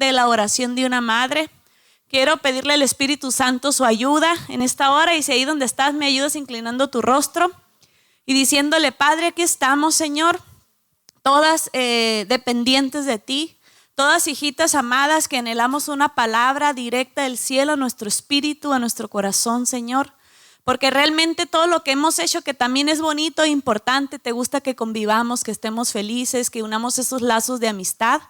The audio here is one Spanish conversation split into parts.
de la oración de una madre. Quiero pedirle al Espíritu Santo su ayuda en esta hora, y si ahí donde estás me ayudas inclinando tu rostro y diciéndole: Padre, aquí estamos, Señor, todas dependientes de ti, todas hijitas amadas que anhelamos una palabra directa del cielo a nuestro espíritu, a nuestro corazón, Señor. Porque realmente todo lo que hemos hecho, que también es bonito e importante, te gusta que convivamos, que estemos felices, que unamos esos lazos de amistad.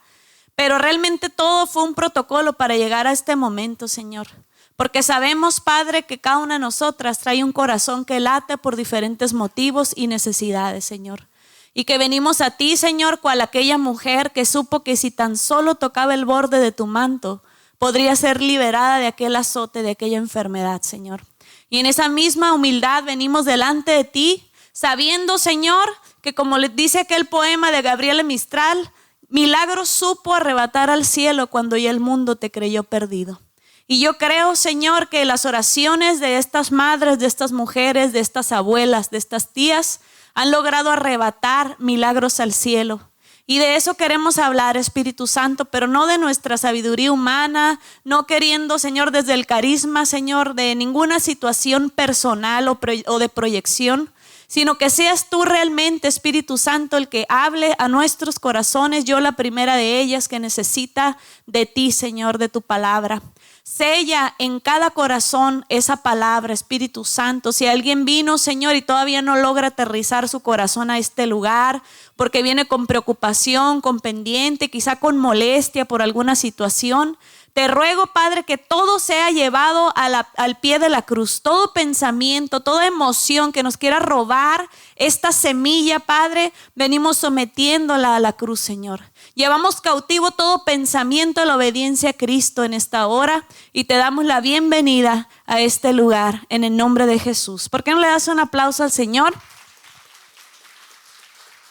Pero realmente todo fue un protocolo para llegar a este momento, Señor. Porque sabemos, Padre, que cada una de nosotras trae un corazón que late por diferentes motivos y necesidades, Señor. Y que venimos a ti, Señor, cual aquella mujer que supo que si tan solo tocaba el borde de tu manto, podría ser liberada de aquel azote, de aquella enfermedad, Señor. Y en esa misma humildad venimos delante de ti, sabiendo, Señor, que como le dice aquel poema de Gabriela Mistral, milagro supo arrebatar al cielo cuando ya el mundo te creyó perdido. Y yo creo, Señor, que las oraciones de estas madres, de estas mujeres, de estas abuelas, de estas tías, han logrado arrebatar milagros al cielo. Y de eso queremos hablar, Espíritu Santo, pero no de nuestra sabiduría humana, no queriendo, Señor, desde el carisma, Señor, de ninguna situación personal o de proyección, sino que seas tú realmente, Espíritu Santo, el que hable a nuestros corazones. Yo la primera de ellas que necesita de ti, Señor, de tu palabra. Sella en cada corazón esa palabra, Espíritu Santo. Si alguien vino, Señor, y todavía no logra aterrizar su corazón a este lugar, porque viene con preocupación, con pendiente, quizá con molestia por alguna situación, te ruego, Padre, que todo sea llevado al pie de la cruz. Todo pensamiento, toda emoción que nos quiera robar esta semilla, Padre, venimos sometiéndola a la cruz, Señor. Llevamos cautivo todo pensamiento a la obediencia a Cristo en esta hora, y te damos la bienvenida a este lugar en el nombre de Jesús. ¿Por qué no le das un aplauso al Señor?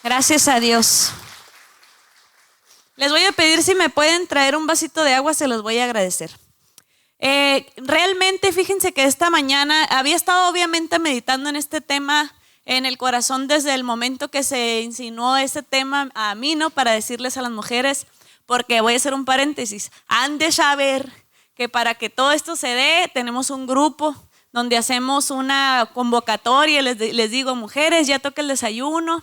Gracias a Dios. Les voy a pedir si me pueden traer un vasito de agua, se los voy a agradecer. Realmente fíjense que esta mañana había estado obviamente meditando en este tema en el corazón desde el momento que se insinuó este tema a mí, ¿no? Para decirles a las mujeres, porque voy a hacer un paréntesis, han de saber que para que todo esto se dé tenemos un grupo donde hacemos una convocatoria, les digo: mujeres, ya toca el desayuno.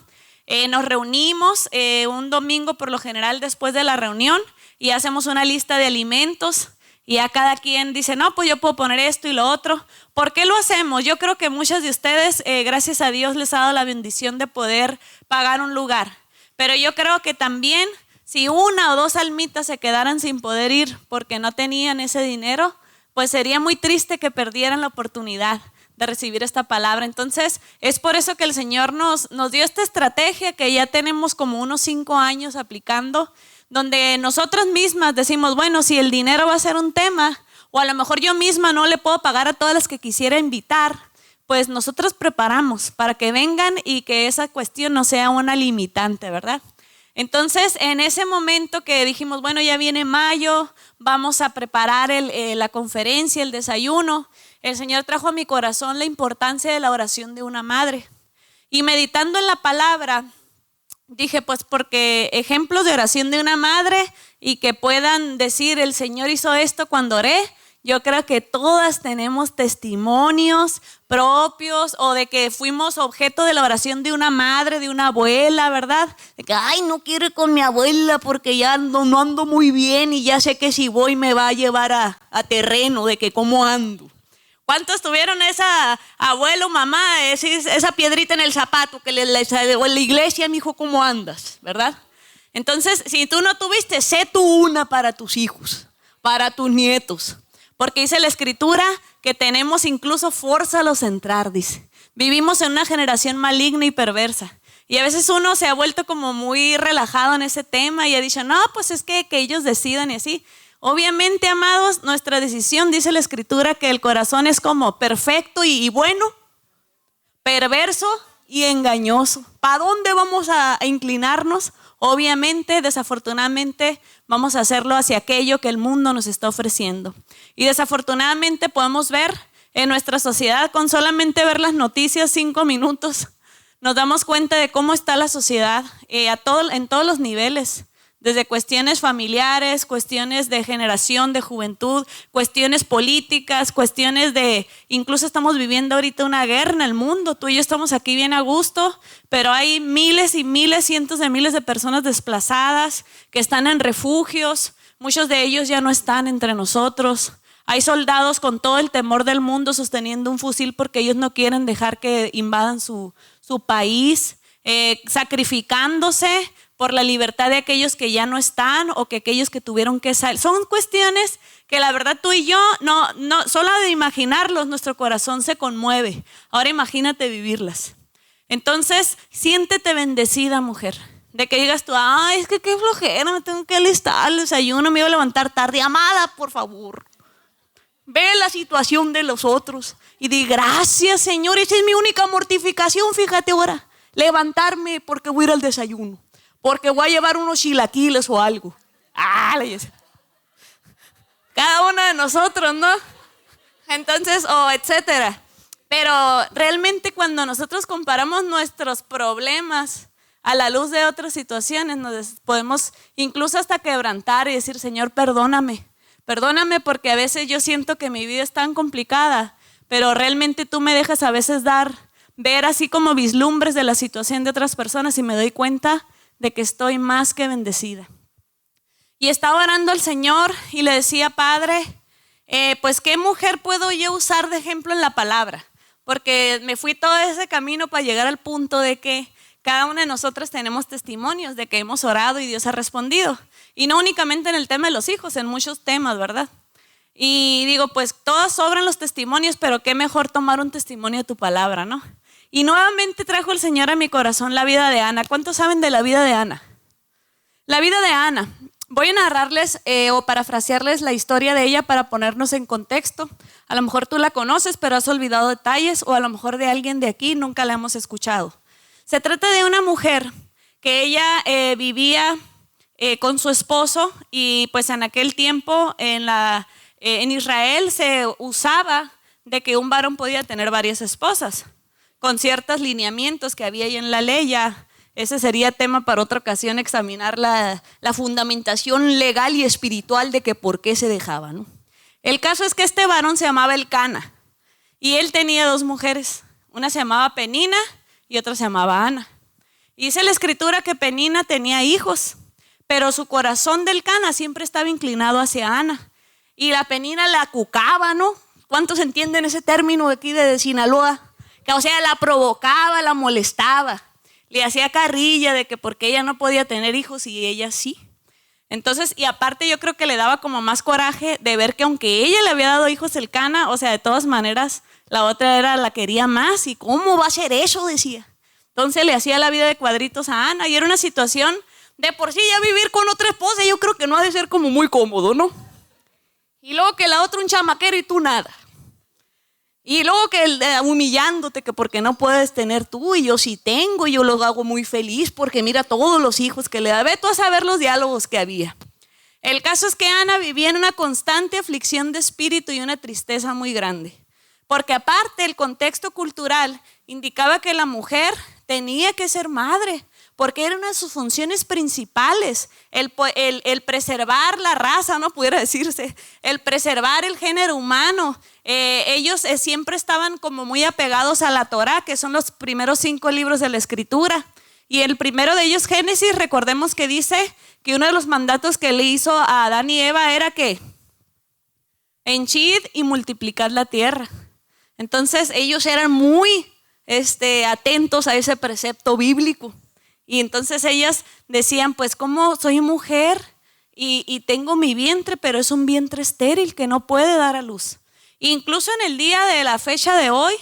Nos reunimos un domingo por lo general después de la reunión y hacemos una lista de alimentos, y a cada quien dice: no, pues yo puedo poner esto y lo otro. ¿Por qué lo hacemos? Yo creo que muchas de ustedes, gracias a Dios, les ha dado la bendición de poder pagar un lugar, pero yo creo que también si una o dos almitas se quedaran sin poder ir porque no tenían ese dinero, pues sería muy triste que perdieran la oportunidad de recibir esta palabra. Entonces es por eso que el Señor nos dio esta estrategia que ya tenemos como unos 5 años aplicando, donde nosotras mismas decimos: bueno, si el dinero va a ser un tema, o a lo mejor yo misma no le puedo pagar a todas las que quisiera invitar, pues nosotros preparamos para que vengan y que esa cuestión no sea una limitante, ¿verdad? Entonces en ese momento que dijimos: bueno, ya viene mayo, vamos a preparar la conferencia, el desayuno, el Señor trajo a mi corazón la importancia de la oración de una madre. Y meditando en la palabra, dije: pues porque ejemplos de oración de una madre y que puedan decir: el Señor hizo esto cuando oré. Yo creo que todas tenemos testimonios propios, o de que fuimos objeto de la oración de una madre, de una abuela, ¿verdad? De que: ay, no quiero ir con mi abuela porque ya no ando muy bien, y ya sé que si voy me va a llevar a terreno de que cómo ando. ¿Cuántos tuvieron esa abuelo, mamá, esa piedrita en el zapato que o en la iglesia: mijo, cómo andas, ¿verdad? Entonces, si tú no tuviste, sé tú una para tus hijos, para tus nietos. Porque dice la Escritura que tenemos incluso fórzalo entrar, dice. Vivimos en una generación maligna y perversa. Y a veces uno se ha vuelto como muy relajado en ese tema y ha dicho: no, pues es que ellos decidan y así. Obviamente, amados, nuestra decisión, dice la Escritura, que el corazón es como perfecto y bueno, perverso y engañoso. ¿Para dónde vamos a inclinarnos? Obviamente, desafortunadamente, vamos a hacerlo hacia aquello que el mundo nos está ofreciendo. Y desafortunadamente podemos ver en nuestra sociedad, con solamente ver las noticias 5 minutos, nos damos cuenta de cómo está la sociedad en todos los niveles. desde cuestiones familiares, cuestiones de generación, de juventud, cuestiones políticas, cuestiones de, incluso estamos viviendo ahorita una guerra en el mundo, tú y yo estamos aquí bien a gusto, pero hay miles y miles, cientos de miles de personas desplazadas que están en refugios, muchos de ellos ya no están entre nosotros. Hay soldados con todo el temor del mundo sosteniendo un fusil porque ellos no quieren dejar que invadan su país, sacrificándose por la libertad de aquellos que ya no están o que aquellos que tuvieron que salir. Son cuestiones que la verdad tú y yo, no, solo de imaginarlos nuestro corazón se conmueve. Ahora imagínate vivirlas. Entonces, siéntete bendecida, mujer. De que digas tú, ay, es que qué flojera, me tengo que alistar el desayuno, me iba a levantar tarde. Amada, por favor, ve la situación de los otros y di gracias, Señor, esa es mi única mortificación, fíjate ahora, levantarme porque voy a ir al desayuno, porque voy a llevar unos chilaquiles o algo. Cada uno de nosotros, ¿no? Entonces, etcétera. Pero realmente cuando nosotros comparamos nuestros problemas a la luz de otras situaciones, nos podemos incluso hasta quebrantar y decir, Señor, perdóname. Perdóname porque a veces yo siento que mi vida es tan complicada, pero realmente tú me dejas a veces ver así como vislumbres de la situación de otras personas y me doy cuenta de que estoy más que bendecida. Y estaba orando al Señor y le decía, Padre, pues ¿qué mujer puedo yo usar de ejemplo en la palabra? Porque me fui todo ese camino para llegar al punto de que cada una de nosotras tenemos testimonios de que hemos orado y Dios ha respondido. Y no únicamente en el tema de los hijos, en muchos temas, ¿verdad? Y digo, pues todas sobran los testimonios, pero qué mejor tomar un testimonio de tu palabra, ¿no? Y nuevamente trajo el Señor a mi corazón la vida de Ana. ¿Cuántos saben de la vida de Ana? La vida de Ana. Voy a narrarles o parafrasearles la historia de ella para ponernos en contexto. A lo mejor tú la conoces, pero has olvidado detalles, o a lo mejor de alguien de aquí nunca la hemos escuchado. Se trata de una mujer que ella vivía con su esposo y pues en aquel tiempo en Israel se usaba de que un varón podía tener varias esposas con ciertos lineamientos que había ahí en la ley. Ya ese sería tema para otra ocasión, examinar la fundamentación legal y espiritual de que por qué se dejaba, ¿no? El caso es que este varón se llamaba Elcana y él tenía dos mujeres, una se llamaba Penina y otra se llamaba Ana. Y dice la escritura que Penina tenía hijos, pero su corazón de Elcana siempre estaba inclinado hacia Ana. Y la Penina la cucaba, ¿no? ¿Cuántos entienden ese término de aquí de Sinaloa? Que, o sea, la provocaba, la molestaba, le hacía carrilla de que porque ella no podía tener hijos y ella sí. Entonces, y aparte yo creo que le daba como más coraje de ver que aunque ella le había dado hijos Elcana, o sea, de todas maneras, la otra la quería más. ¿Y cómo va a ser eso? Decía. Entonces le hacía la vida de cuadritos a Ana y era una situación de por sí ya vivir con otra esposa, yo creo que no ha de ser como muy cómodo, ¿no? Y luego que la otra un chamaquero y tú nada. Y luego que humillándote que porque no puedes tener tú y yo sí tengo y yo lo hago muy feliz porque mira todos los hijos que le da. Ve tú a saber los diálogos que había. El caso es que Ana vivía en una constante aflicción de espíritu y una tristeza muy grande. Porque aparte el contexto cultural indicaba que la mujer tenía que ser madre, porque era una de sus funciones principales, el preservar la raza, no pudiera decirse, el preservar el género humano. Ellos siempre estaban como muy apegados a la Torá, que son los primeros 5 libros de la Escritura. Y el primero de ellos, Génesis, recordemos que dice que uno de los mandatos que le hizo a Adán y Eva era que henchid y multiplicad la tierra. Entonces ellos eran muy atentos a ese precepto bíblico. Y entonces ellas decían, pues como soy mujer y tengo mi vientre, pero es un vientre estéril que no puede dar a luz. Incluso en el día de la fecha de hoy,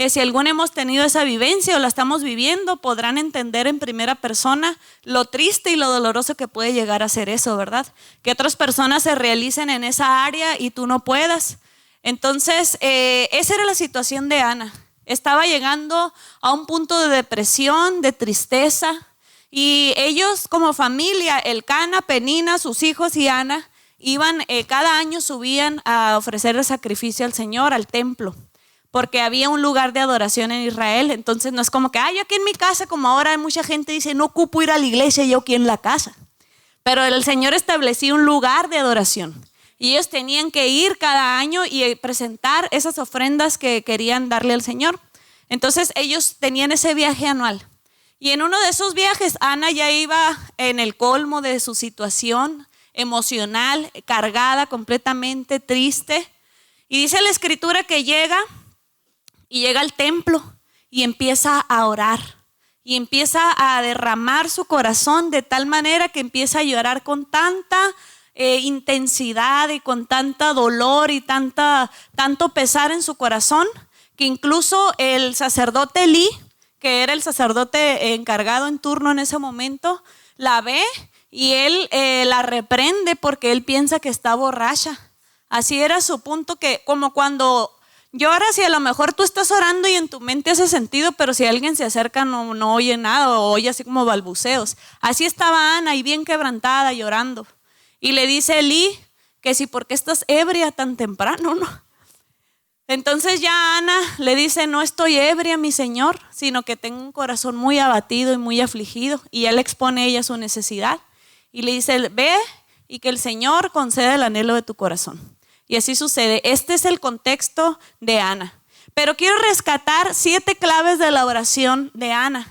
si alguno hemos tenido esa vivencia o la estamos viviendo, podrán entender en primera persona lo triste y lo doloroso que puede llegar a ser eso, ¿verdad? Que otras personas se realicen en esa área y tú no puedas. Entonces, esa era la situación de Ana. Estaba llegando a un punto de depresión, de tristeza. Y ellos como familia, Elcana, Penina, sus hijos y Ana, iban, cada año subían a ofrecer el sacrificio al Señor, al templo, porque había un lugar de adoración en Israel. Entonces no es como que, yo aquí en mi casa, como ahora hay mucha gente dice, no ocupo ir a la iglesia, yo aquí en la casa. Pero el Señor establecía un lugar de adoración. Y ellos tenían que ir cada año y presentar esas ofrendas que querían darle al Señor. Entonces ellos tenían ese viaje anual. Y en uno de esos viajes, Ana ya iba en el colmo de su situación emocional, cargada completamente, triste. Y dice la escritura que llega al templo y empieza a orar. Y empieza a derramar su corazón de tal manera que empieza a llorar con tanta intensidad y con tanta dolor y tanto pesar en su corazón, que incluso el sacerdote Elí, que era el sacerdote encargado en turno en ese momento, la ve y él la reprende porque él piensa que está borracha. Así era su punto, que como cuando lloras y a lo mejor tú estás orando y en tu mente hace sentido, pero si alguien se acerca no oye nada o oye así como balbuceos. Así estaba Ana, y bien quebrantada, llorando. Y le dice Elí que si, ¿por qué estás ebria tan temprano? ¿No? Entonces ya Ana le dice: no estoy ebria, mi Señor, sino que tengo un corazón muy abatido y muy afligido. Y ya le expone a ella su necesidad. Y le dice: ve y que el Señor conceda el anhelo de tu corazón. Y así sucede. Este es el contexto de Ana. Pero quiero rescatar 7 claves de la oración de Ana.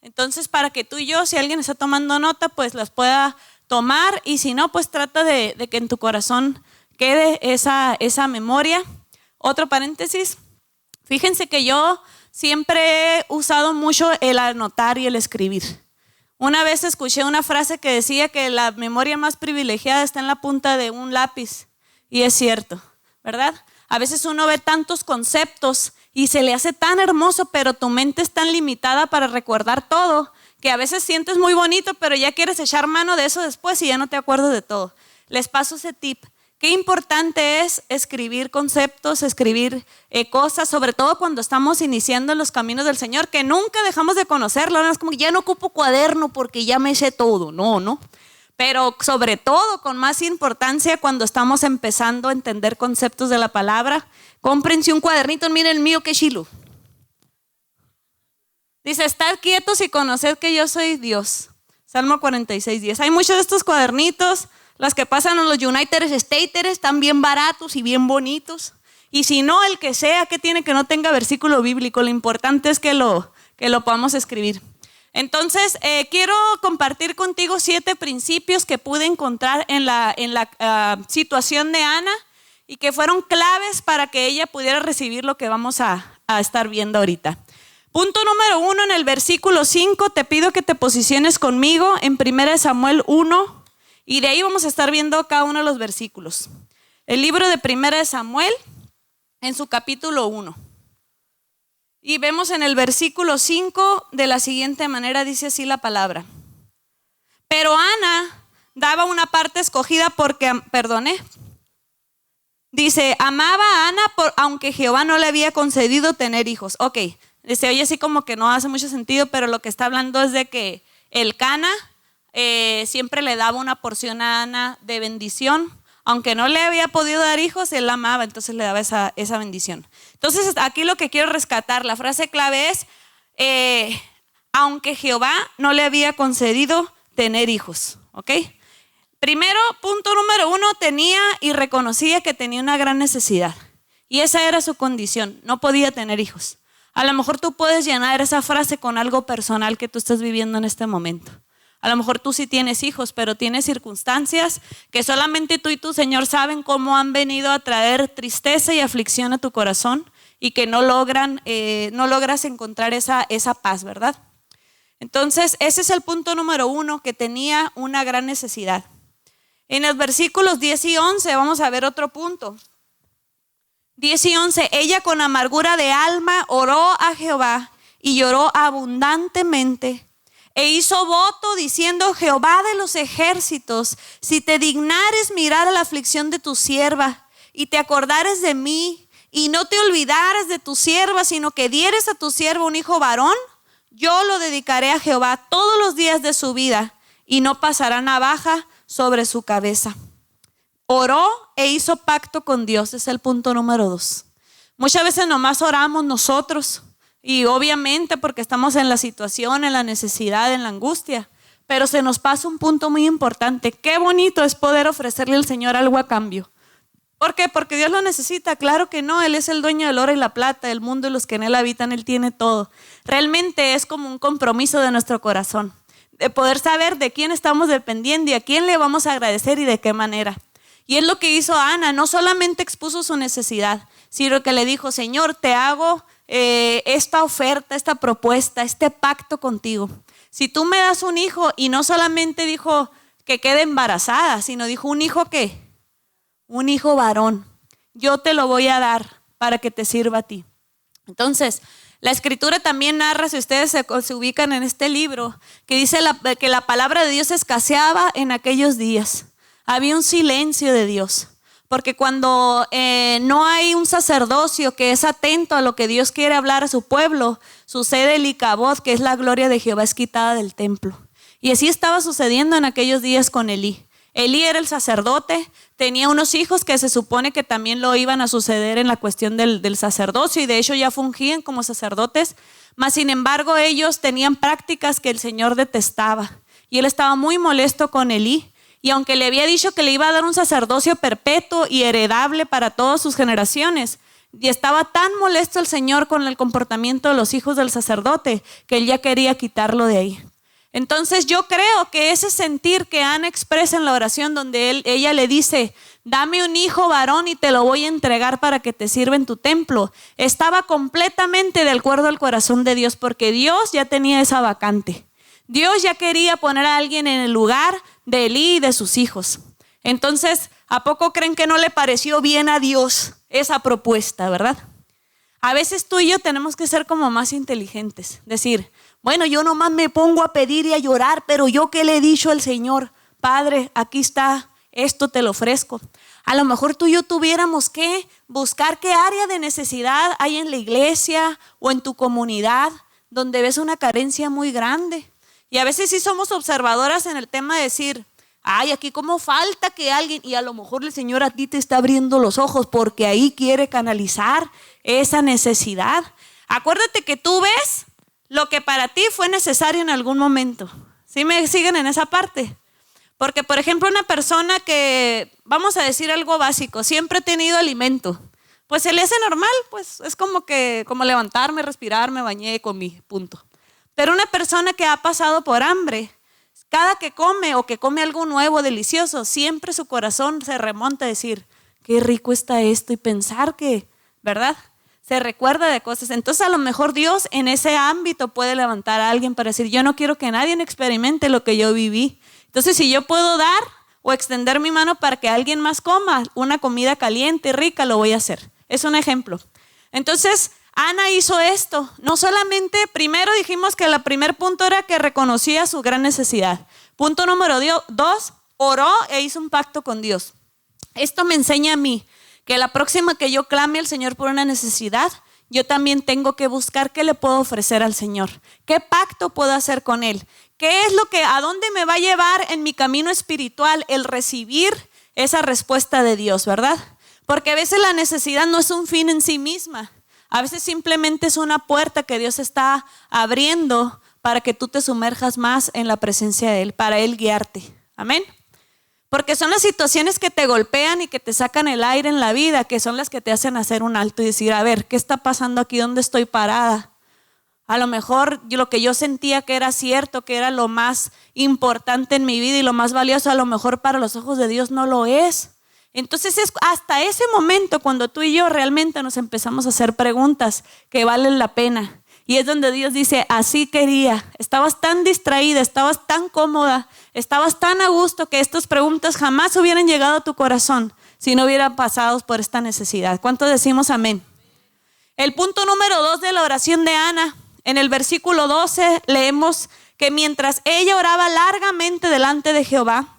Entonces, para que tú y yo, si alguien está tomando nota, pues las pueda tomar. Y si no, pues trata de que en tu corazón quede esa memoria. Otro paréntesis. Fíjense que yo siempre he usado mucho el anotar y el escribir. Una vez escuché una frase que decía que la memoria más privilegiada está en la punta de un lápiz. Y es cierto, ¿verdad? A veces uno ve tantos conceptos y se le hace tan hermoso, pero tu mente es tan limitada para recordar todo, que a veces sientes muy bonito, pero ya quieres echar mano de eso después y ya no te acuerdas de todo. Les paso ese tip. Qué importante es escribir conceptos, escribir cosas, sobre todo cuando estamos iniciando en los caminos del Señor, que nunca dejamos de conocerlo. No es como que ya no ocupo cuaderno porque ya me sé todo. No. Pero sobre todo, con más importancia, cuando estamos empezando a entender conceptos de la palabra, cómprense un cuadernito. Miren el mío, qué chilo. Dice: estad quietos y conoced que yo soy Dios. Salmo 46:10. Hay muchos de estos cuadernitos. Las que pasan en los United States están bien baratos y bien bonitos. Y si no, el que sea, que tiene que no tenga versículo bíblico. Lo importante es que lo podamos escribir. Entonces, quiero compartir contigo 7 principios que pude encontrar en la situación de Ana y que fueron claves para que ella pudiera recibir lo que vamos a estar viendo ahorita. Punto número 1, en el versículo 5, te pido que te posiciones conmigo en 1 Samuel 1 y de ahí vamos a estar viendo cada uno de los versículos. El libro de 1 Samuel en su capítulo 1. Y vemos en el versículo 5 de la siguiente manera, dice así la palabra. Pero Ana daba una parte escogida porque, dice, amaba a Ana aunque Jehová no le había concedido tener hijos. Ok, se oye así como que no hace mucho sentido, pero lo que está hablando es de que el Cana siempre le daba una porción a Ana de bendición. Aunque no le había podido dar hijos, él la amaba, entonces le daba esa bendición. Entonces aquí lo que quiero rescatar, la frase clave es, aunque Jehová no le había concedido tener hijos, ¿ok? Primero, punto número 1, tenía y reconocía que tenía una gran necesidad. Y esa era su condición, no podía tener hijos. A lo mejor tú puedes llenar esa frase con algo personal que tú estás viviendo en este momento. A lo mejor tú sí tienes hijos, pero tienes circunstancias que solamente tú y tu Señor saben cómo han venido a traer tristeza y aflicción a tu corazón y que no logras encontrar esa paz, ¿verdad? Entonces, ese es el punto número 1, que tenía una gran necesidad. En los versículos 10 y 11 vamos a ver otro punto. 10 y 11, ella con amargura de alma oró a Jehová y lloró abundantemente. E hizo voto diciendo: Jehová de los ejércitos, si te dignares mirar a la aflicción de tu sierva y te acordares de mí y no te olvidares de tu sierva, sino que dieres a tu sierva un hijo varón, yo lo dedicaré a Jehová todos los días de su vida y no pasará navaja sobre su cabeza. Oró e hizo pacto con Dios, es el punto número 2. Muchas veces nomás oramos nosotros. Y obviamente porque estamos en la situación, en la necesidad, en la angustia. pero se nos pasa un punto muy importante. Qué bonito es poder ofrecerle al Señor algo a cambio. ¿Por qué? Porque Dios lo necesita. Claro que no, Él es el dueño del oro y la plata, del mundo y los que en Él habitan, Él tiene todo. Realmente es como un compromiso de nuestro corazón, de poder saber de quién estamos dependiendo y a quién le vamos a agradecer y de qué manera. Y es lo que hizo Ana, no solamente expuso su necesidad, sino que le dijo: Señor, te hago esta oferta, esta propuesta, este pacto contigo. Si tú me das un hijo, y no solamente dijo que quede embarazada, sino dijo un hijo ¿qué? Un hijo varón. Yo te lo voy a dar para que te sirva a ti. Entonces, la escritura también narra, si ustedes se ubican en este libro, que dice que la palabra de Dios escaseaba en aquellos días. Había un silencio de Dios. Porque cuando no hay un sacerdocio que es atento a lo que Dios quiere hablar a su pueblo, sucede el Icabod, que es la gloria de Jehová es quitada del templo. Y así estaba sucediendo en aquellos días con Elí. Elí era el sacerdote, tenía unos hijos que se supone que también lo iban a suceder en la cuestión del sacerdocio, y de hecho ya fungían como sacerdotes, mas sin embargo ellos tenían prácticas que el Señor detestaba. Y él estaba muy molesto con Elí. Y aunque le había dicho que le iba a dar un sacerdocio perpetuo y heredable para todas sus generaciones, y estaba tan molesto el Señor con el comportamiento de los hijos del sacerdote que él ya quería quitarlo de ahí. Entonces yo creo que ese sentir que Ana expresa en la oración, donde ella le dice: dame un hijo varón y te lo voy a entregar para que te sirva en tu templo, estaba completamente de acuerdo al corazón de Dios, porque Dios ya tenía esa vacante. Dios ya quería poner a alguien en el lugar de Elí y de sus hijos. Entonces, ¿a poco creen que no le pareció bien a Dios esa propuesta, verdad? A veces tú y yo tenemos que ser como más inteligentes. Decir: bueno, yo nomás me pongo a pedir y a llorar, pero yo ¿qué le he dicho al Señor? Padre, aquí está, esto te lo ofrezco. A lo mejor tú y yo tuviéramos que buscar qué área de necesidad hay en la iglesia o en tu comunidad donde ves una carencia muy grande. Y a veces sí somos observadoras en el tema de decir: ay, aquí como falta que alguien, y a lo mejor el Señor a ti te está abriendo los ojos porque ahí quiere canalizar esa necesidad. Acuérdate que tú ves lo que para ti fue necesario en algún momento. ¿Sí me siguen en esa parte? Porque, por ejemplo, una persona que, vamos a decir algo básico, siempre ha tenido alimento, pues se le hace normal, pues es como levantarme, respirar, me bañé, comí, punto. Pero una persona que ha pasado por hambre, cada que come o que come algo nuevo, delicioso, siempre su corazón se remonta a decir: qué rico está esto, y pensar que, ¿verdad?, se recuerda de cosas. Entonces a lo mejor Dios en ese ámbito puede levantar a alguien para decir: yo no quiero que nadie experimente lo que yo viví. Entonces, si yo puedo dar o extender mi mano para que alguien más coma una comida caliente y rica, lo voy a hacer. Es un ejemplo. Entonces Ana hizo esto. No solamente, primero dijimos que el primer punto era que reconocía su gran necesidad. Punto número 2, oró e hizo un pacto con Dios. Esto me enseña a mí que la próxima que yo clame al Señor por una necesidad, yo también tengo que buscar qué le puedo ofrecer al Señor. ¿Qué pacto puedo hacer con Él? ¿Qué es a dónde me va a llevar en mi camino espiritual el recibir esa respuesta de Dios, verdad? Porque a veces la necesidad no es un fin en sí misma. A veces simplemente es una puerta que Dios está abriendo para que tú te sumerjas más en la presencia de Él, para Él guiarte. Amén. Porque son las situaciones que te golpean y que te sacan el aire en la vida, que son las que te hacen hacer un alto y decir: a ver, ¿qué está pasando aquí? ¿Dónde estoy parada? A lo mejor lo que yo sentía que era cierto, que era lo más importante en mi vida y lo más valioso, a lo mejor para los ojos de Dios no lo es. Entonces es hasta ese momento cuando tú y yo realmente nos empezamos a hacer preguntas que valen la pena. Y es donde Dios dice: así quería. Estabas tan distraída, estabas tan cómoda, estabas tan a gusto que estas preguntas jamás hubieran llegado a tu corazón si no hubieran pasado por esta necesidad. ¿Cuántos decimos amén? El punto número 2 de la oración de Ana, en el versículo 12 leemos que mientras ella oraba largamente delante de Jehová,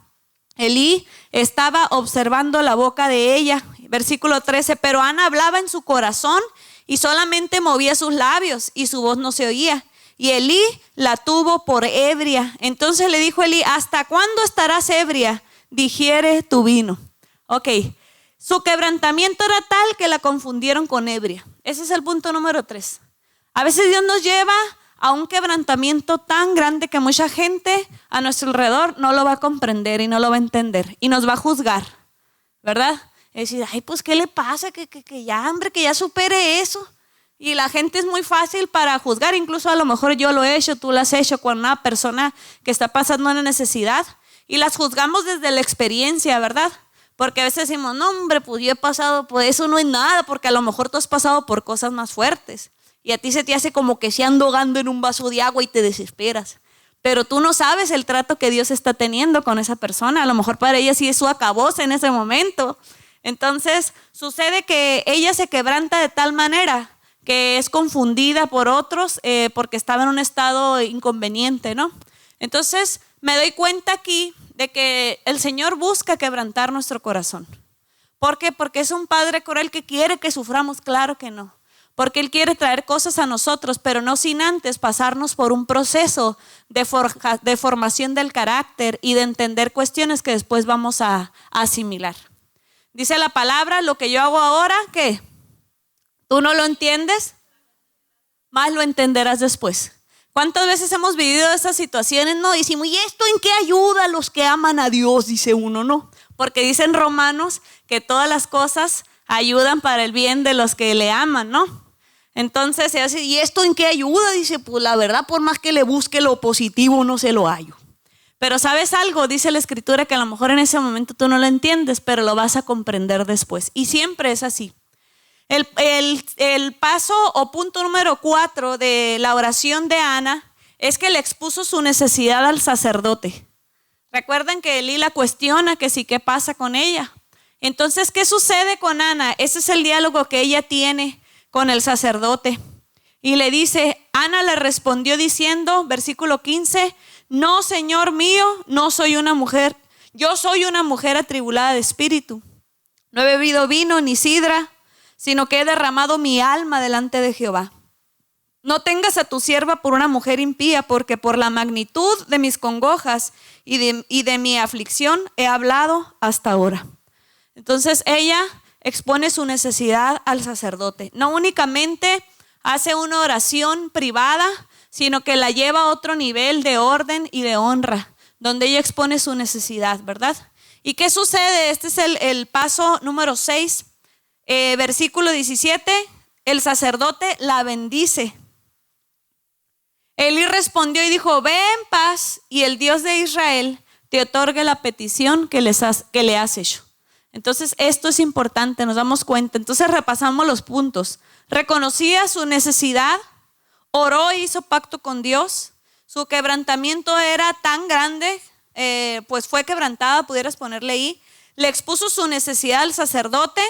Elí estaba observando la boca de ella. Versículo 13, pero Ana hablaba en su corazón y solamente movía sus labios y su voz no se oía. Y Elí la tuvo por ebria. Entonces le dijo Elí: ¿hasta cuándo estarás ebria? Digiere tu vino. Ok, su quebrantamiento era tal que la confundieron con ebria. Ese es el punto número 3. A veces Dios nos lleva a un quebrantamiento tan grande que mucha gente a nuestro alrededor no lo va a comprender y no lo va a entender y nos va a juzgar, ¿verdad? Es decir, ay, pues ¿qué le pasa? Que ya, hombre, que ya supere eso. Y la gente es muy fácil para juzgar, incluso a lo mejor yo lo he hecho, tú lo has hecho con una persona que está pasando una necesidad y las juzgamos desde la experiencia, ¿verdad? Porque a veces decimos, no hombre, pues yo he pasado, pues eso no es nada, porque a lo mejor tú has pasado por cosas más fuertes y a ti se te hace como que se anda ahogando en un vaso de agua y te desesperas. Pero tú no sabes el trato que Dios está teniendo con esa persona, a lo mejor para ella sí es su acabose en ese momento. Entonces sucede que ella se quebranta de tal manera que es confundida por otros porque estaba en un estado inconveniente, ¿no? Entonces me doy cuenta aquí de que el Señor busca quebrantar nuestro corazón. ¿Por qué? Porque es un Padre cruel que quiere que suframos, claro que no. Porque Él quiere traer cosas a nosotros, pero no sin antes pasarnos por un proceso de formación del carácter y de entender cuestiones que después vamos a asimilar. Dice la palabra, lo que yo hago ahora, ¿qué? ¿Tú no lo entiendes? Más lo entenderás después. ¿Cuántas veces hemos vivido esas situaciones? No, decimos, ¿y esto en qué ayuda a los que aman a Dios? Dice uno, no. Porque dicen Romanos que todas las cosas ayudan para el bien de los que le aman, ¿no? Entonces se hace, ¿y esto en qué ayuda? Dice, pues la verdad, por más que le busque lo positivo, no se lo hallo. Pero ¿sabes algo? Dice la Escritura que a lo mejor en ese momento tú no lo entiendes, pero lo vas a comprender después. Y siempre es así. El paso o punto número 4 de la oración de Ana es que le expuso su necesidad al sacerdote. Recuerden que Elí la cuestiona que sí, ¿qué pasa con ella? Entonces, ¿qué sucede con Ana? Ese es el diálogo que ella tiene con el sacerdote. Y le dice, Ana le respondió diciendo, versículo 15, no, Señor mío, no soy una mujer, yo soy una mujer atribulada de espíritu. No he bebido vino ni sidra, sino que he derramado mi alma delante de Jehová. No tengas a tu sierva por una mujer impía, porque por la magnitud de mis congojas y de mi aflicción he hablado hasta ahora. Entonces ella expone su necesidad al sacerdote. No únicamente hace una oración privada, sino que la lleva a otro nivel de orden y de honra, donde ella expone su necesidad, ¿verdad? ¿Y qué sucede? Este es el paso número 6. Versículo 17, el sacerdote la bendice. Elí respondió y dijo, ve en paz y el Dios de Israel te otorgue la petición que le has hecho. Entonces esto es importante, nos damos cuenta. Entonces repasamos los puntos. Reconocía su necesidad, oró e hizo pacto con Dios. Su quebrantamiento era tan grande, pues fue quebrantada, pudieras ponerle ahí. Le expuso su necesidad al sacerdote.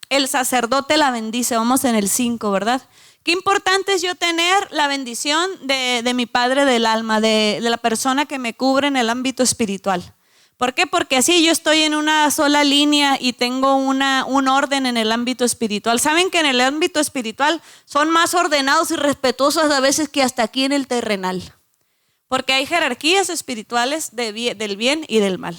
El sacerdote la bendice, vamos en el 5, ¿verdad? Qué importante es yo tener la bendición de mi Padre del alma, de la persona que me cubre en el ámbito espiritual. ¿Por qué? Porque así yo estoy en una sola línea y tengo un orden en el ámbito espiritual. ¿Saben que en el ámbito espiritual son más ordenados y respetuosos a veces que hasta aquí en el terrenal? Porque hay jerarquías espirituales del bien y del mal.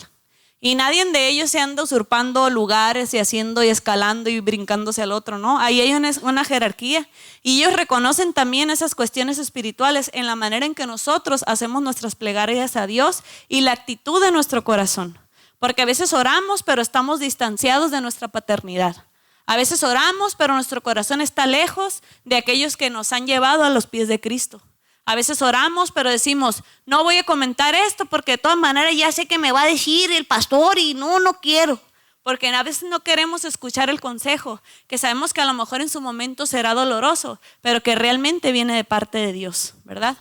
Y nadie de ellos se anda usurpando lugares y haciendo y escalando y brincándose al otro, ¿no? Ahí hay una jerarquía y ellos reconocen también esas cuestiones espirituales en la manera en que nosotros hacemos nuestras plegarias a Dios y la actitud de nuestro corazón. Porque a veces oramos, pero estamos distanciados de nuestra paternidad. A veces oramos, pero nuestro corazón está lejos de aquellos que nos han llevado a los pies de Cristo. A veces oramos, pero decimos, no voy a comentar esto porque de todas maneras ya sé que me va a decir el pastor y no quiero. Porque a veces no queremos escuchar el consejo, que sabemos que a lo mejor en su momento será doloroso, pero que realmente viene de parte de Dios, ¿verdad?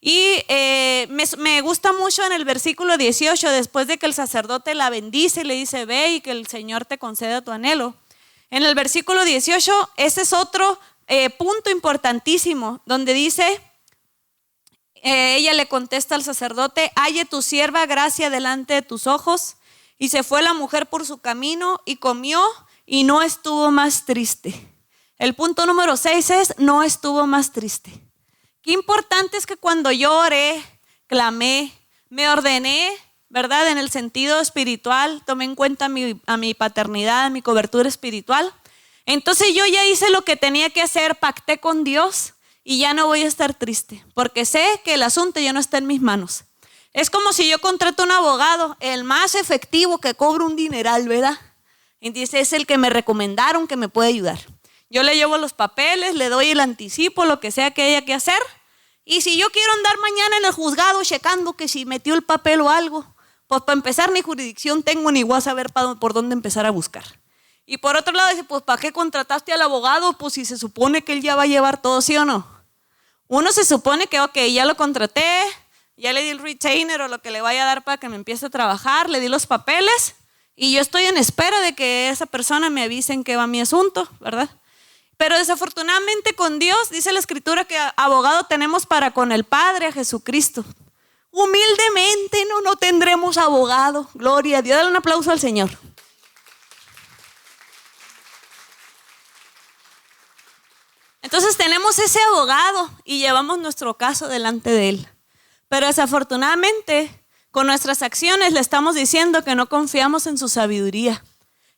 Y me gusta mucho en el versículo 18, después de que el sacerdote la bendice y le dice, ve y que el Señor te conceda tu anhelo. En el versículo 18, ese es otro punto importantísimo, donde dice... ella le contesta al sacerdote, halle tu sierva gracia delante de tus ojos. Y se fue la mujer por su camino y comió y no estuvo más triste. El punto número 6 es, no estuvo más triste. Qué importante es que cuando yo oré, clamé, me ordené, ¿verdad? En el sentido espiritual, tomé en cuenta a mi paternidad, a mi cobertura espiritual. Entonces yo ya hice lo que tenía que hacer, pacté con Dios. y ya no voy a estar triste, porque sé que el asunto ya no está en mis manos. Es como si yo contrato un abogado, el más efectivo, que cobra un dineral, ¿verdad? Y dice, es el que me recomendaron que me puede ayudar. Yo le llevo los papeles, le doy el anticipo, lo que sea que haya que hacer. Y si yo quiero andar mañana en el juzgado checando que si metió el papel o algo, pues para empezar ni jurisdicción tengo ni voy a saber por dónde empezar a buscar. Y por otro lado dice, pues ¿para qué contrataste al abogado? Pues si se supone que él ya va a llevar todo, ¿sí o no? Uno se supone que, ok, ya lo contraté, ya le di el retainer o lo que le vaya a dar para que me empiece a trabajar, le di los papeles y yo estoy en espera de que esa persona me avise en qué va mi asunto, ¿verdad? Pero desafortunadamente con Dios, dice la Escritura que abogado tenemos para con el Padre, a Jesucristo. Humildemente no tendremos abogado. Gloria a Dios. Dale un aplauso al Señor. Entonces tenemos ese abogado y llevamos nuestro caso delante de él. Pero desafortunadamente con nuestras acciones le estamos diciendo que no confiamos en su sabiduría,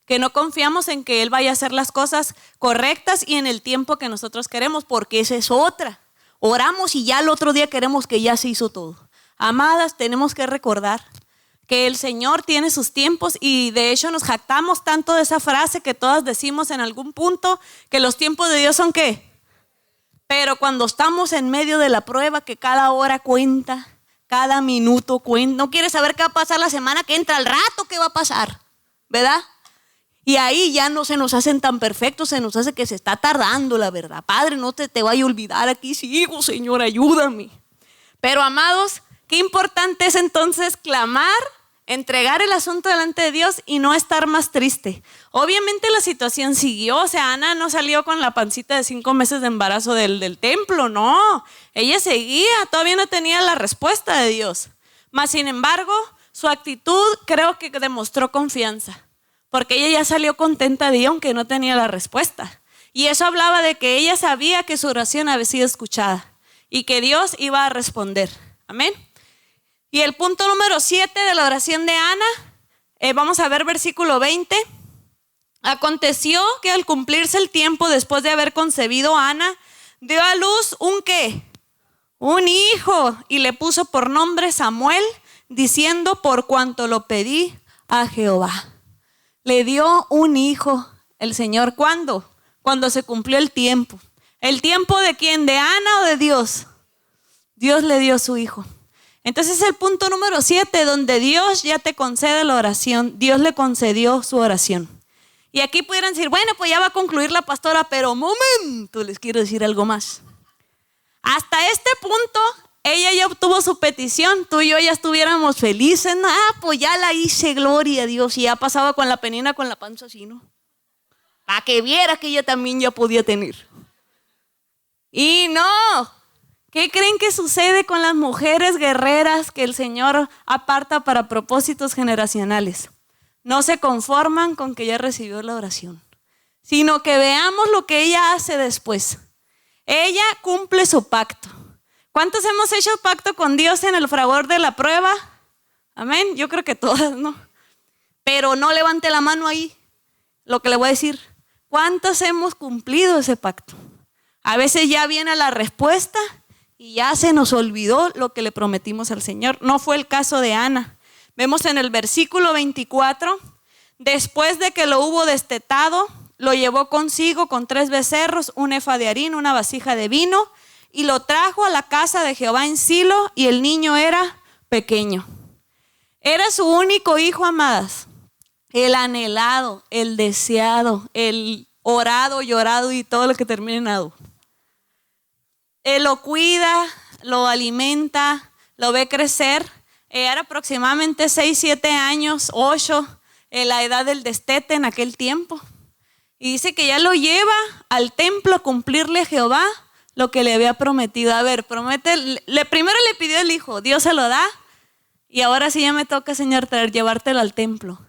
que no confiamos en que él vaya a hacer las cosas correctas y en el tiempo que nosotros queremos, porque esa es otra. Oramos y ya el otro día queremos que ya se hizo todo. Amadas, tenemos que recordar que el Señor tiene sus tiempos y de hecho nos jactamos tanto de esa frase que todas decimos en algún punto, que los tiempos de Dios son ¿qué? Pero cuando estamos en medio de la prueba, que cada hora cuenta, cada minuto cuenta, no quieres saber qué va a pasar la semana que entra, al rato qué va a pasar, ¿verdad? Y ahí ya no se nos hacen tan perfectos, se nos hace que se está tardando, la verdad. Padre, no te vaya a olvidar aquí, sigo, Señor, ayúdame. Pero amados, qué importante es entonces clamar, entregar el asunto delante de Dios y no estar más triste. Obviamente la situación siguió, o sea, Ana no salió con la pancita de 5 meses de embarazo del templo, no. Ella seguía, todavía no tenía la respuesta de Dios. Mas sin embargo, su actitud creo que demostró confianza, porque ella ya salió contenta de Dios aunque no tenía la respuesta. Y eso hablaba de que ella sabía que su oración había sido escuchada y que Dios iba a responder. Amén. Y el punto número 7 de la oración de Ana, vamos a ver versículo 20. Aconteció que al cumplirse el tiempo después de haber concebido, Ana dio a luz ¿un qué? Un hijo, y le puso por nombre Samuel, diciendo, por cuanto lo pedí a Jehová. Le dio un hijo el Señor. ¿Cuándo? Cuando se cumplió el tiempo. ¿El tiempo de quién? ¿De Ana o de Dios? Dios le dio su hijo. Entonces es el punto número 7, donde Dios ya te concede la oración. Dios le concedió su oración. Y aquí pudieran decir, bueno, pues ya va a concluir la pastora, pero momento, les quiero decir algo más. Hasta este punto, ella ya obtuvo su petición. Tú y yo ya estuviéramos felices. Pues ya la hice, gloria a Dios. Y ya pasaba con la penina, con la panza así, ¿no? Para que viera que ella también ya podía tener. Y no. ¿Qué creen que sucede con las mujeres guerreras que el Señor aparta para propósitos generacionales? No se conforman con que ya recibió la oración, sino que veamos lo que ella hace después. Ella cumple su pacto. ¿Cuántos hemos hecho pacto con Dios en el fragor de la prueba? Amén. Yo creo que todas, ¿no? Pero no levante la mano ahí. Lo que le voy a decir, ¿cuántos hemos cumplido ese pacto? A veces ya viene la respuesta y ya se nos olvidó lo que le prometimos al Señor. No fue el caso de Ana. Vemos en el versículo 24, después de que lo hubo destetado, lo llevó consigo con 3 becerros, un efa de harina, una vasija de vino, y lo trajo a la casa de Jehová en Silo, y el niño era pequeño. Era su único hijo, amadas, el anhelado, el deseado, el orado, llorado y todo lo que termina en ado. Él lo cuida, lo alimenta, lo ve crecer. Era aproximadamente 6, 7 años, 8, la edad del destete en aquel tiempo. Y dice que ya lo lleva al templo a cumplirle a Jehová lo que le había prometido. A ver, primero le pidió el hijo, Dios se lo da. Y ahora sí ya me toca, Señor, llevártelo al templo.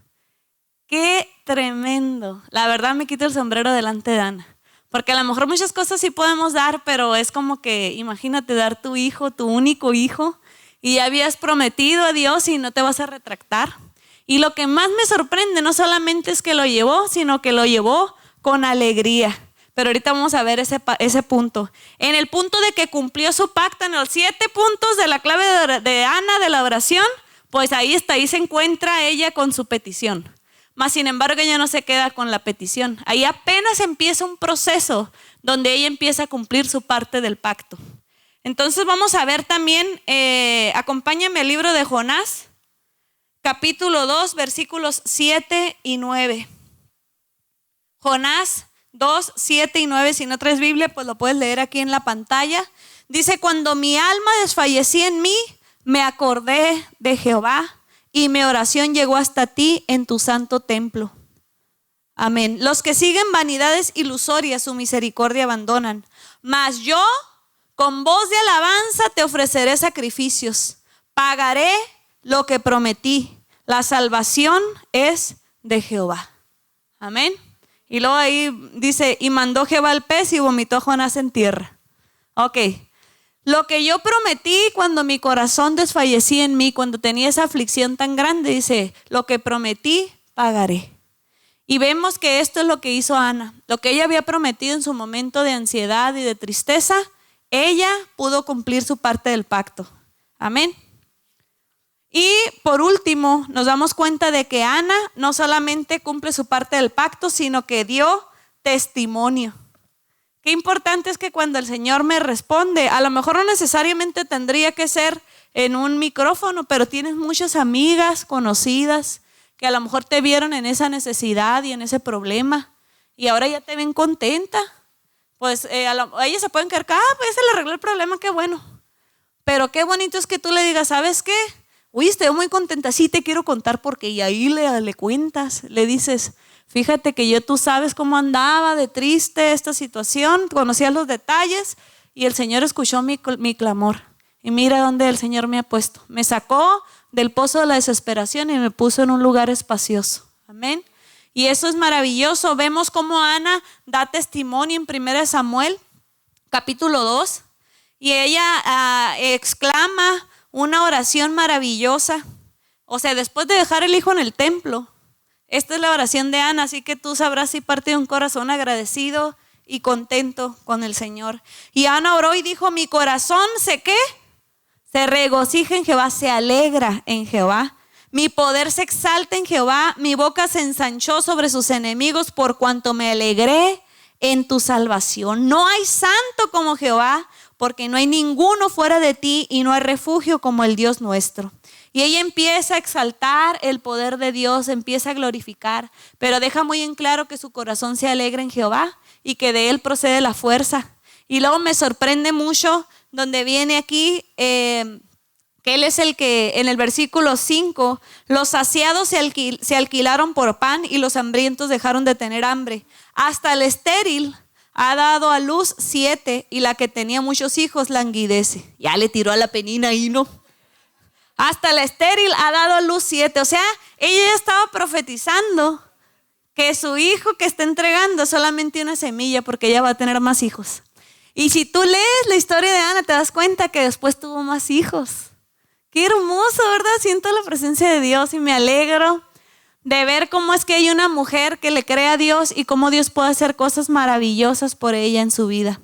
Qué tremendo. La verdad me quito el sombrero delante de Ana. Porque a lo mejor muchas cosas sí podemos dar, pero es como que imagínate dar tu hijo, tu único hijo, y ya habías prometido a Dios y no te vas a retractar. Y lo que más me sorprende no solamente es que lo llevó, sino que lo llevó con alegría. pero ahorita vamos a ver ese punto. En el punto de que cumplió su pacto, en los 7 puntos de la clave de Ana de la oración, pues ahí se encuentra ella con su petición. Mas sin embargo ella no se queda con la petición. Ahí apenas empieza un proceso donde ella empieza a cumplir su parte del pacto. Entonces vamos a ver también, acompáñame al libro de Jonás, capítulo 2, versículos 7 y 9. Jonás 2, 7 y 9, si no traes Biblia, pues lo puedes leer aquí en la pantalla. Dice, cuando mi alma desfallecía en mí, me acordé de Jehová y mi oración llegó hasta ti en tu santo templo. Amén. Los que siguen vanidades ilusorias, su misericordia abandonan. Mas yo, con voz de alabanza, te ofreceré sacrificios. Pagaré lo que prometí. La salvación es de Jehová. Amén. Y luego ahí dice, y mandó Jehová al pez y vomitó a Jonás en tierra. Ok. Lo que yo prometí cuando mi corazón desfallecía en mí, cuando tenía esa aflicción tan grande, dice, lo que prometí, pagaré. Y vemos que esto es lo que hizo Ana. Lo que ella había prometido en su momento de ansiedad y de tristeza, ella pudo cumplir su parte del pacto. Amén. Y por último, nos damos cuenta de que Ana no solamente cumple su parte del pacto, sino que dio testimonio. Qué importante es que cuando el Señor me responde, a lo mejor no necesariamente tendría que ser en un micrófono, pero tienes muchas amigas conocidas que a lo mejor te vieron en esa necesidad y en ese problema y ahora ya te ven contenta. Pues ellas se pueden quedar, pues se le arregló el problema, qué bueno. Pero qué bonito es que tú le digas, ¿sabes qué? Uy, estoy muy contenta, sí te quiero contar porque, y ahí le cuentas, le dices, fíjate que tú sabes cómo andaba de triste esta situación, conocías los detalles y el Señor escuchó mi clamor. Y mira dónde el Señor me ha puesto. Me sacó del pozo de la desesperación y me puso en un lugar espacioso. Amén. Y eso es maravilloso. Vemos cómo Ana da testimonio en 1 Samuel, capítulo 2. Y ella exclama una oración maravillosa. O sea, después de dejar el hijo en el templo. Esta es la oración de Ana, así que tú sabrás si parte de un corazón agradecido y contento con el Señor. Y Ana oró y dijo, mi corazón se regocija en Jehová, se alegra en Jehová. Mi poder se exalta en Jehová, mi boca se ensanchó sobre sus enemigos por cuanto me alegré en tu salvación. No hay santo como Jehová, porque no hay ninguno fuera de ti y no hay refugio como el Dios nuestro. Y ella empieza a exaltar el poder de Dios, empieza a glorificar, pero deja muy en claro que su corazón se alegra en Jehová y que de él procede la fuerza. Y luego me sorprende mucho donde viene aquí que él es el que en el versículo 5, los saciados se alquilaron por pan y los hambrientos dejaron de tener hambre. Hasta el estéril ha dado a luz 7 y la que tenía muchos hijos languidece. Ya le tiró a la penina y no. Hasta la estéril ha dado a luz 7. O sea, ella ya estaba profetizando que su hijo que está entregando es solamente una semilla porque ella va a tener más hijos. Y si tú lees la historia de Ana, te das cuenta que después tuvo más hijos. Qué hermoso, ¿verdad? Siento la presencia de Dios y me alegro de ver cómo es que hay una mujer que le cree a Dios y cómo Dios puede hacer cosas maravillosas por ella en su vida.